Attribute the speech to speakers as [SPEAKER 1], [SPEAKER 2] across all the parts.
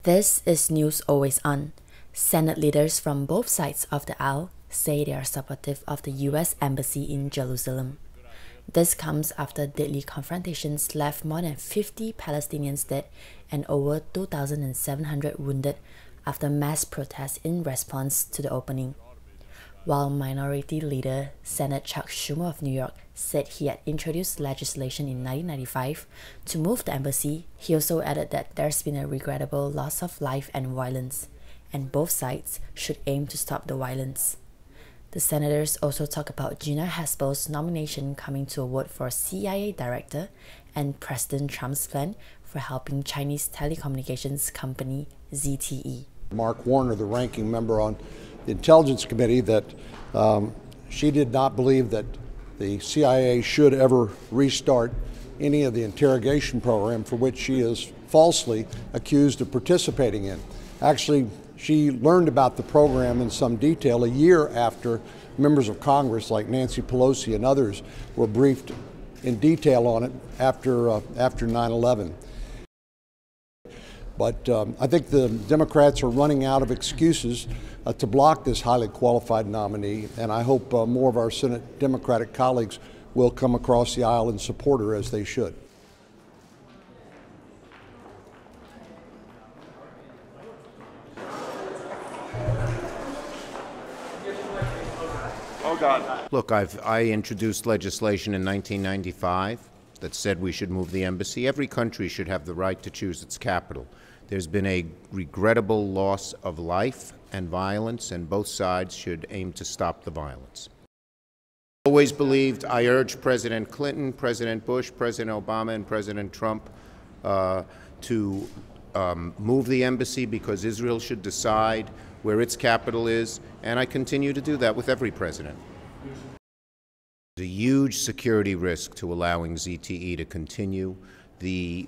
[SPEAKER 1] This is News Always On. Senate leaders from both sides of the aisle say they are supportive of the U.S. Embassy in Jerusalem. This comes after deadly confrontations left more than 50 Palestinians dead and over 2,700 wounded after mass protests in response to the opening. While Minority Leader Senator Chuck Schumer of New York said he had introduced legislation in 1995 to move the embassy, he also added that there's been a regrettable loss of life and violence, and both sides should aim to stop the violence. The senators also talk about Gina Haspel's nomination coming to a vote for CIA director and President Trump's plan for helping Chinese telecommunications company ZTE.
[SPEAKER 2] Mark Warner, the ranking member on the Intelligence Committee, that she did not believe that the CIA should ever restart any of the interrogation program for which she is falsely accused of participating in. Actually, she learned about the program in some detail a year after members of Congress like Nancy Pelosi and others were briefed in detail on it after 9/11. But I think the Democrats are running out of excuses to block this highly qualified nominee, and I hope more of our Senate Democratic colleagues will come across the aisle and support her as they should.
[SPEAKER 3] Oh God. Look, I introduced legislation in 1995 that said we should move the embassy. Every country should have the right to choose its capital. There's been a regrettable loss of life and violence, and both sides should aim to stop the violence. I always believed, I urged President Clinton, President Bush, President Obama, and President Trump to move the embassy because Israel should decide where its capital is, and I continue to do that with every president. There's a huge security risk to allowing ZTE to continue. The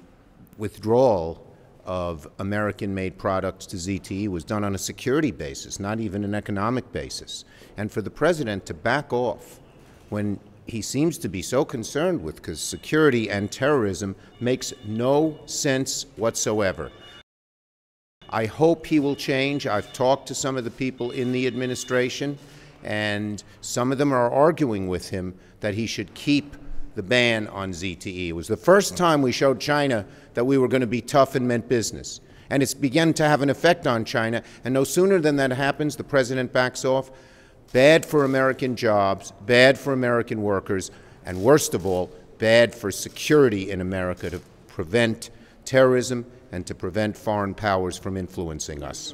[SPEAKER 3] withdrawal of American-made products to ZTE was done on a security basis, not even an economic basis. And for the president to back off when he seems to be so concerned with, because security and terrorism makes no sense whatsoever. I hope he will change. I've talked to some of the people in the administration, and some of them are arguing with him that he should keep the ban on ZTE. It was the first time we showed China that we were going to be tough and meant business. And it's begun to have an effect on China, and no sooner than that happens, the president backs off. Bad for American jobs, bad for American workers, and worst of all, bad for security in America to prevent terrorism and to prevent foreign powers from influencing us.